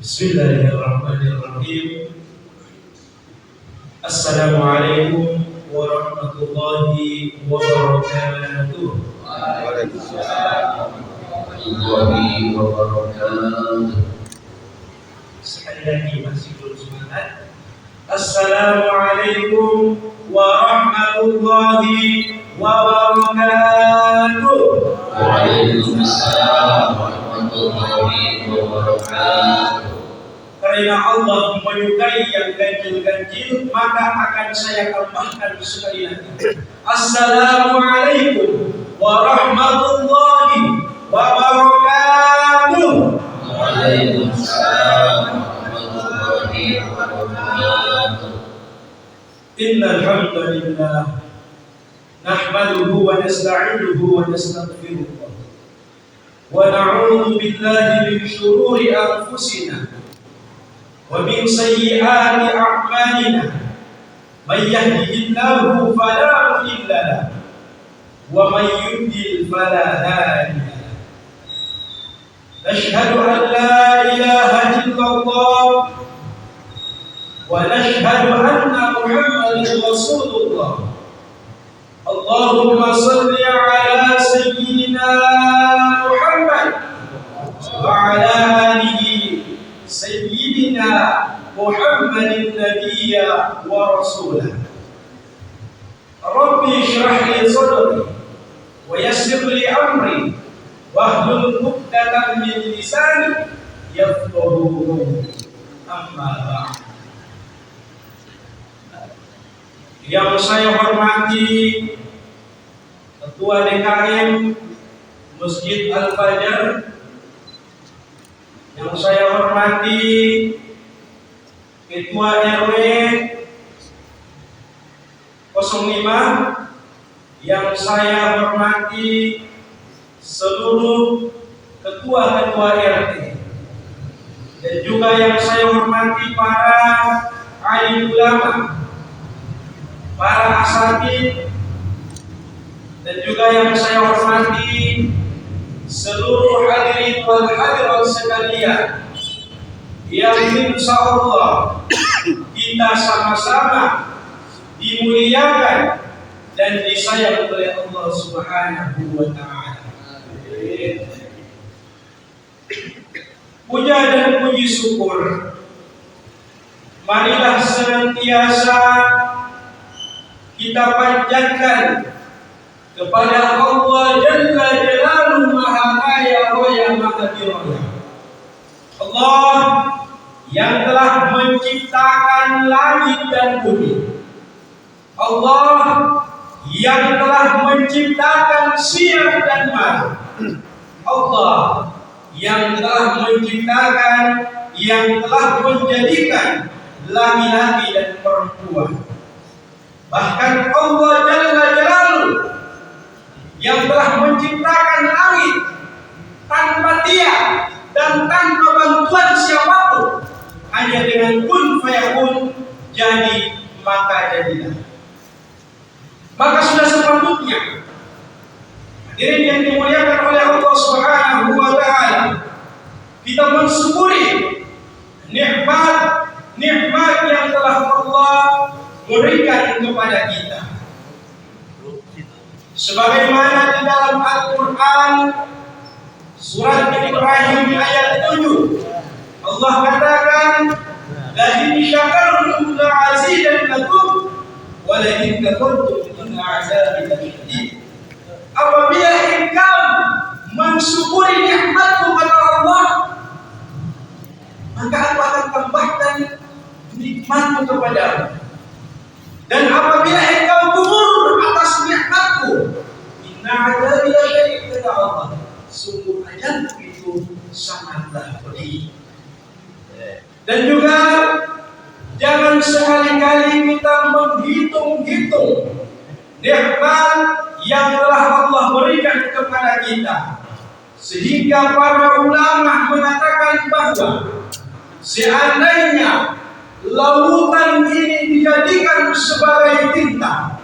Bismillahirrahmanirrahim. Assalamualaikum warahmatullahi wabarakatuh. Waalaikumsalam warahmatullahi wabarakatuh. Sekali lagi masih belum semangat. Assalamualaikum warahmatullahi wabarakatuh. Waalaikumsalam warahmatullahi wabarakatuh. Karena Allah menyukai yang ganjil-ganjil, maka akan saya tambahkan sekali lagi. Assalamualaikum warahmatullahi wabarakatuh. Waalaikumsalam warahmatullahi wabarakatuh. Innal hamdalillah nahmaduhu wa nasta'inuhu wa nastaghfiruh wa na'udzu billahi min shururi anfusina wa min sayyiati a'malina. May yahdihillahu fala mudilla lahu wa may yudlil fala hadiya lahu. Nashhadu an la ilaha illallah wa nashhadu anna Muhammadan Rasulullah. Allahumma salli ala sayyidina Muhammad wa ala alihi sayyidina Muhammadin nabiyya wa rasulah. Rabbi shrah li sadri wa yassir li amri wahlul 'uqdatam min lisani yafqahu qawli. Amma ba'd. Yang saya hormati Ketua DKM Masjid Al-Fajar, yang saya hormati Ketua RW 05, yang saya hormati seluruh ketua-ketua RT, dan juga yang saya hormati para alim ulama, para asatidz, dan juga yang saya hormati seluruh hadirin wal hadirat sekalian, yang insyaallah kita sama-sama dimuliakan dan disayang oleh Allah Subhanahu wa taala. Puja dan puji syukur marilah senantiasa kita panjatkan kepada Allah Jalla Jalaluhu Maha Kaya Raya Maha Diraya. Allah yang telah menciptakan langit dan bumi. Allah yang telah menciptakan siang dan malam. Allah yang telah menciptakan, yang telah menjadikan laki-laki dan perempuan. Bahkan Allah Jalla Jalaluhu yang telah menciptakan langit tanpa dia dan tanpa bantuan siapapun, hanya dengan kun fayakun, jadi maka jadilah. Maka sudah sepatutnya hadirin yang dimuliakan oleh Allah Subhanahu wa taala, kita mensyukuri nikmat yang telah Allah berikan kepada kita. Sebagaimana di dalam Al-Quran surat Ibrahim ayat 7, Allah katakan, la in syakartum la'azidannakum wa la in kafartum inna 'adzabi lasyadid. Apabila engkau mensyukuri nikmatku kepada Allah, maka aku akan tambahkan nikmatku kepadamu. Dan apabila engkau kufur atas nikmatku, inna 'adzabi lasyadid, kata Allah, sungguh azabku itu sangatlah pedih. Dan juga jangan sekali-kali kita menghitung-hitung nikmat yang telah Allah berikan kepada kita, sehingga para ulama mengatakan bahwa seandainya lautan ini dijadikan sebagai tinta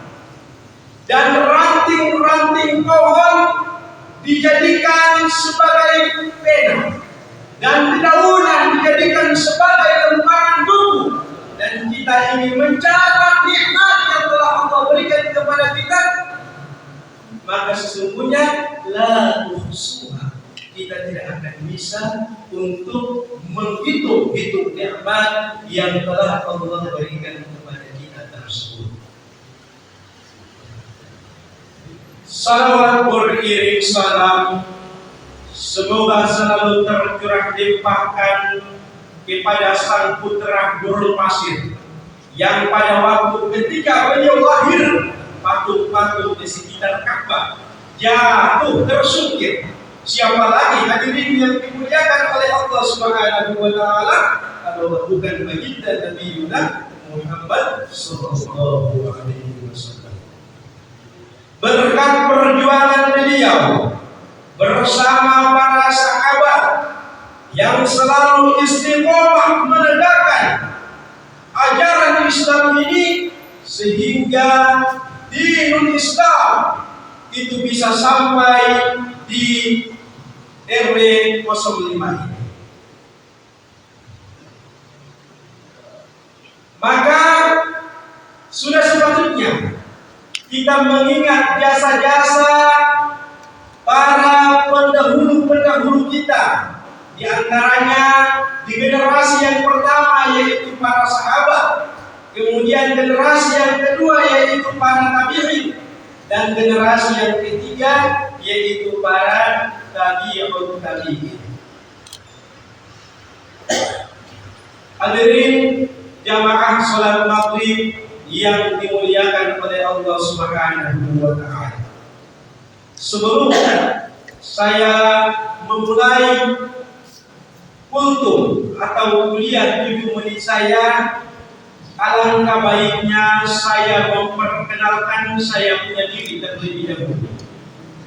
dan ranting-ranting pohon dijadikan sebagai pena dan dedaunan dijadikan sebagai lembaran buku, dan kita ingin mencatat nikmat yang telah Allah berikan kepada kita, maka sesungguhnya la tuhsuha, kita tidak akan bisa untuk menghitung-hitung nikmat yang telah Allah berikan kepada kita tersebut. Salawat beriring salam semoga selalu tercurah limpahkan kepada sang putra Gurul Pasir yang pada waktu ketika beliau lahir, patung-patung di sekitar Ka'bah jatuh tersungkir. Siapa lagi hadirin yang dimuliakan oleh Allah Subhanahu wa taala kalau bukan baginda Nabi Muhammad sallallahu alaihi wasallam. Berkat perjuangan beliau bersama para sahabat yang selalu istiqomah menegakkan ajaran Islam ini, sehingga dinul Islam itu bisa sampai di RW 05 ini. Maka sudah sepatutnya kita mengingat jasa-jasa para pendahulu-pendahulu kita, di antaranya di generasi yang pertama yaitu para sahabat, kemudian generasi yang kedua yaitu para tabi'in, dan generasi yang ketiga yaitu para tabi'ut tabi'in. Hadirin jamaah salat maghrib yang dimuliakan oleh Allah Subhanahu wa taala. Sebelumnya saya memulai kultum atau kuliah 7 menit saya, alangkah baiknya saya memperkenalkan saya punya diri terlebih dahulu.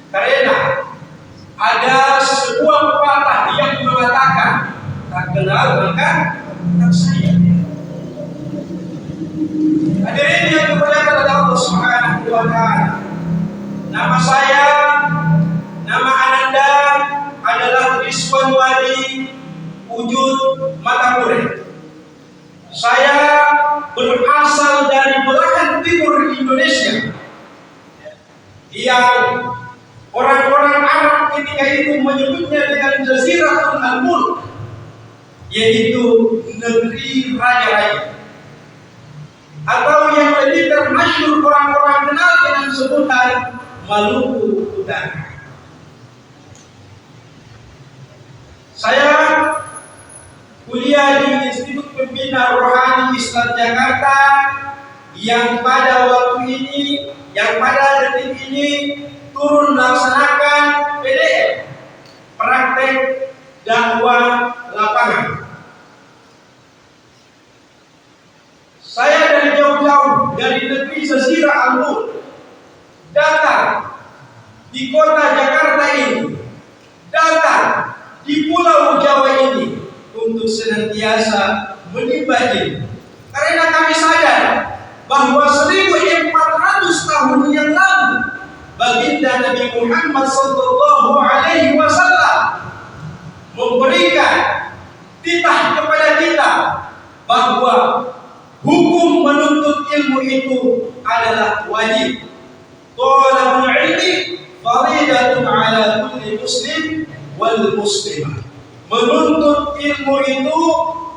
Karena ada sebuah pepatah yang mengatakan tak kenal maka tak sayang. Hadirin yang dimuliakan oleh Allah Subhanahu wa taala. Nama saya, nama Ananda adalah Rizwan Wadi Wujud Matapure. Saya berasal dari belahan timur Indonesia, yang orang-orang Arab ketika itu menyebutnya dengan Jaziratul Mulk, yaitu negeri raja-raja, atau yang lebih termasyhur orang-orang kenal dengan sebutan Maluku Utara. Saya kuliah di Institut Pembina Rohani Islam Jakarta, yang pada waktu ini, yang pada detik ini turun melaksanakan PDF, praktek dakwah lapangan. Saya dari jauh-jauh dari negeri Jazirah Al-Mulk datang di kota Jakarta ini, datang di Pulau Jawa ini untuk senantiasa menimba ilmu. Karena kami sadar bahwa 1400 tahun yang lalu baginda Nabi Muhammad sallallahu alaihi wasallam memberikan titah kepada kita bahwa hukum menuntut ilmu itu adalah wajib. Thalabul ilmi faridatun ala kulli muslim wal muslimah. Menuntut ilmu itu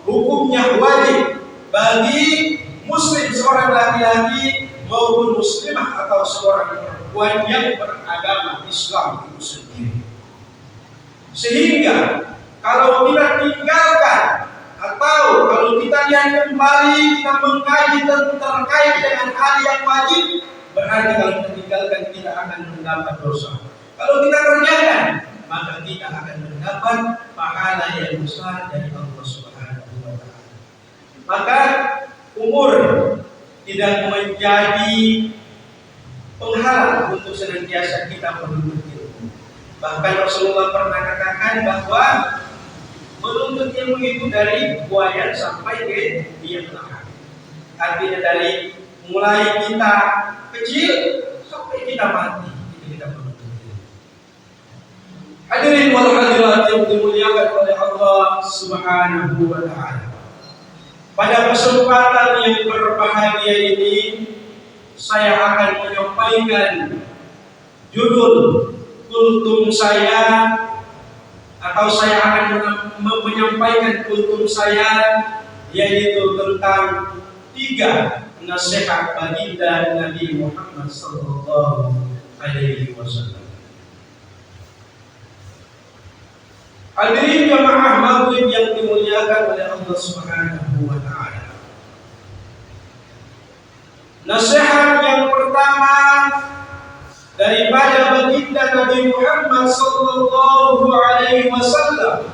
hukumnya wajib bagi muslim seorang laki-laki maupun muslimah atau seorang perempuan yang beragama Islam itu sendiri. Sehingga kalau kita tinggalkan atau kalau kita lihat kembali, kita mengkaji terkait dengan hal yang wajib, berarti kalau kita tinggalkan kita akan mendapat dosa. Kalau kita kerjakan, maka kita akan mendapat pahala yang besar dari Allah Subhanahu wa taala. Maka umur tidak menjadi penghalang untuk senantiasa kita menuntut ilmu. Bahkan Rasulullah pernah katakan bahwa menuntut ilmu itu dari buaya sampai ke biang lahat. Artinya dari mulai kita kecil sampai kita mati, itu kita menuntut ilmu. Hadirin wal hadirat yang dimuliakan oleh Allah Allah Subhanahu wa Ta'ala. Pada kesempatan yang berbahagia ini, saya akan menyampaikan judul kultum saya, atau saya akan menyampaikan kultum saya, yaitu tentang 3 nasihat baginda Nabi Muhammad sallallahu alaihi wasallam. Hadirin jamaah maghrib yang dimuliakan oleh Allah Subhanahu wa Ta'ala. Nasihat yang pertama daripada baginda Nabi Muhammad sallallahu alaihi wasallam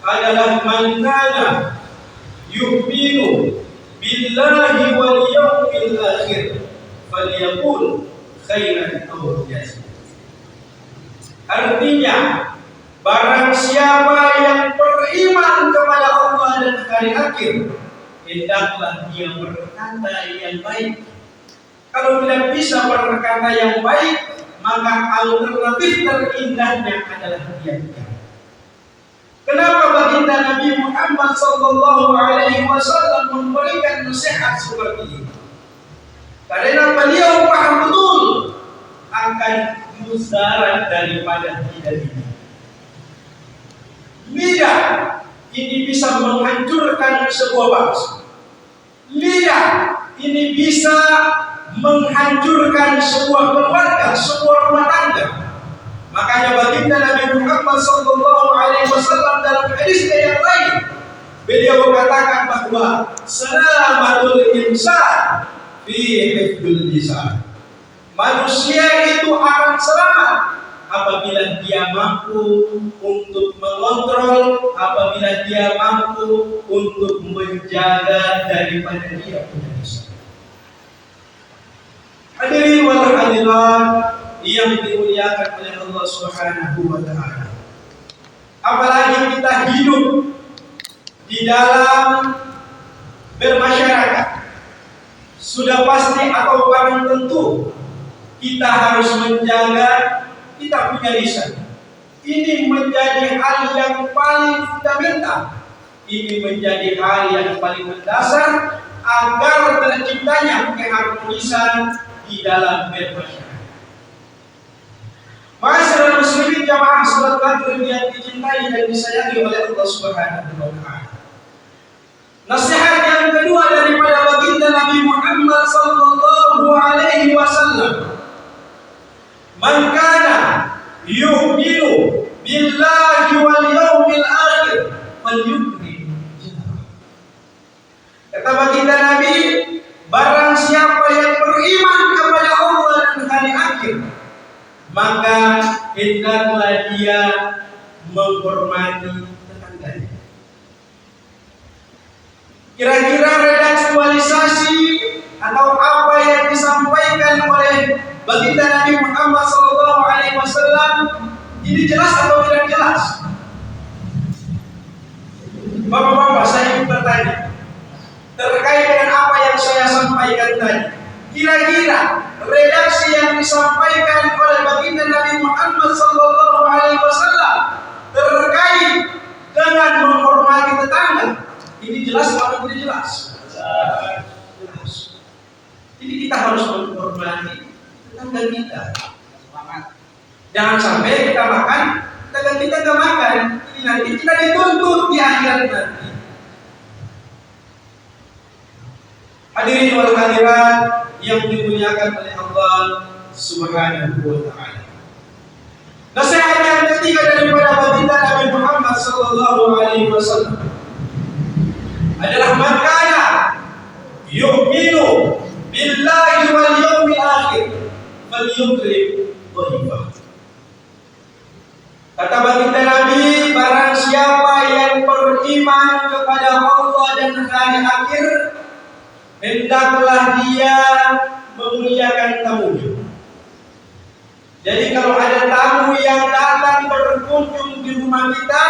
adalah man kana yu'minu billahi wal yawmil akhir falyaqul khairan aw liyasmut. Artinya, barang siapa yang beriman kepada Allah dan hari akhir, hendaklah dia berkata yang baik. Kalau tidak bisa berkata yang baik, maka alternatif terindahnya adalah diam. Kenapa baginda Nabi Muhammad sallallahu alaihi wasallam memberikan nasihat seperti ini? Karena beliau paham betul akan mudarat daripada lidah ini. Lidah ini bisa menghancurkan sebuah bangsa. Lidah ini bisa menghancurkan sebuah keluarga, sebuah rumah tangga. Makanya baginda Nabi Muhammad sallallahu alaihi wasallam dalam hadisnya yang lain, beliau katakan bahwa selamatul insan fi hifdzil lisan. Manusia itu akan selamat apabila dia mampu untuk mengontrol, apabila dia mampu untuk menjaga daripada dia punya lisan. Hadirin wal hadirat yang dimuliakan oleh Allah Subhanahu wa Ta'ala. Apalagi kita hidup di dalam bermasyarakat, sudah pasti atau barang tentu kita harus menjaga kita punya lisan. Ini menjadi hal yang paling fundamental. Ini menjadi hal yang paling mendasar agar terciptanya keharmonisan di dalam bermasyarakat. Ma'asyiral muslimin jamaah salat maghrib yang dicintai dan disayangi oleh Allah Subhanahu wa Ta'ala. Nasihat yang kedua daripada baginda Nabi Muhammad sallallahu alaihi wasallam, man kana yu'minu billahi wal yawmil akhir falyukrim jarah. Kata baginda Nabi, barang siapa yang beriman kepada Allah dan hari akhir, maka hendaklah dia menghormati tetangganya. Kira-kira redaktualisasi atau apa yang disampaikan oleh baginda Nabi Muhammad SAW ini jelas atau tidak jelas? Bapak-bapak, saya ingin bertanya terkait dengan apa yang saya sampaikan tadi. Kira-kira redaksi yang disampaikan oleh baginda Nabi Muhammad SAW terkait dengan menghormati tetangga, ini jelas atau tidak jelas? Jelas. Jadi kita harus menghormati tetangga kita. Jangan sampai kita makan, tetangga kita nggak makan. Ini nanti kita dituntut di akhirat nanti. Hadirin wal hadirat yang dimuliakan oleh Allah Subhanahu wa Ta'ala. Nasihat yang ketiga daripada baginda Nabi Muhammad sallallahu alaihi wasallam adalah man kana yu'minu billahi wal yawmil akhir falyukrim dhaifah. Kata baginda Nabi, barang siapa yang beriman kepada Allah dan hari akhir, hendaklah dia memuliakan tamunya. Jadi kalau ada tamu yang datang berkunjung di rumah kita,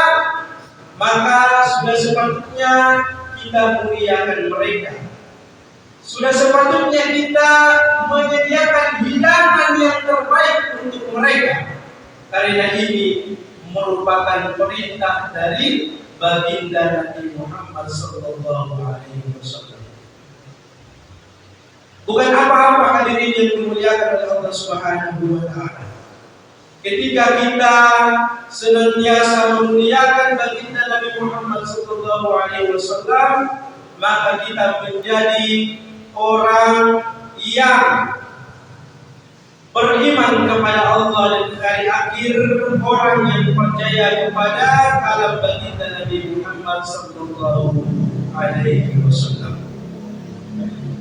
maka sudah sepatutnya kita muliakan mereka. Sudah sepatutnya kita menyediakan hidangan yang terbaik untuk mereka. Karena ini merupakan perintah dari baginda Nabi Muhammad sallallahu alaihi wasallam. Bukan apa-apa hadirin yang dimuliakan oleh Allah Subhanahu wa taala. Ketika kita senantiasa memuliakan baginda Nabi Muhammad sallallahu alaihi wasallam, maka kita menjadi orang yang beriman kepada Allah dan hari akhir, orang yang percaya kepada kalam baginda Nabi Muhammad sallallahu alaihi wasallam.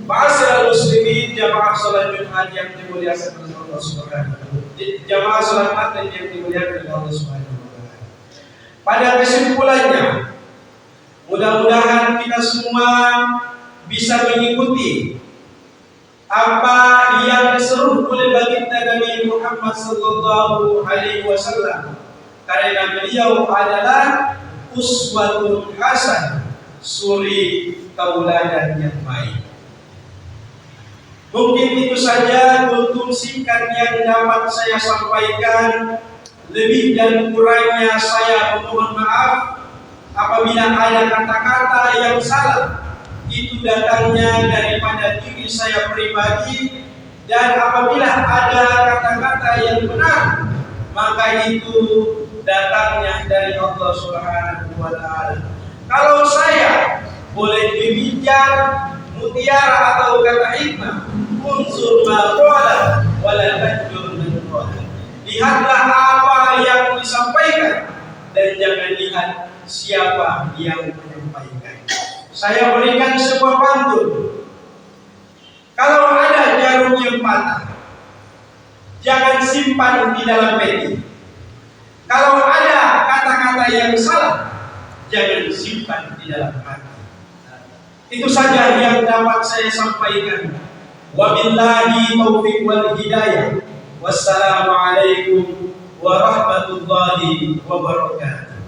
Ma'asyiral muslimin, jamaah salat Jumat yang dimuliakan oleh Allah Subhanahu wa taala. Jamaah salat Maghrib yang dimuliakan oleh Allah Subhanahu wa taala. Pada kesimpulannya, mudah-mudahan kita semua bisa mengikuti apa yang diseru oleh baginda Nabi Muhammad sallallahu alaihi wasallam, karena beliau adalah uswatun hasan, suri tauladan yang baik. Mungkin itu saja untuk singkat yang dapat saya sampaikan. Lebih dan kurangnya saya memohon maaf apabila ada kata-kata yang salah. Itu datangnya daripada diri saya pribadi, dan apabila ada kata-kata yang benar, maka itu datangnya dari Allah Subhanahu wa taala. Kalau saya boleh demikian mutiara atau kata hikmah, unsur ma qala wala tajur min qala. Lihatlah apa yang disampaikan dan jangan lihat siapa yang menyampaikan. Saya berikan sebuah pantun. Kalau ada jarum yang patah, jangan simpan di dalam peti. Kalau ada kata-kata yang salah, jangan simpan di dalam hati. Itu saja yang dapat saya sampaikan. Wabillahi taufiq wal hidayah. Wassalamualaikum warahmatullahi wabarakatuh.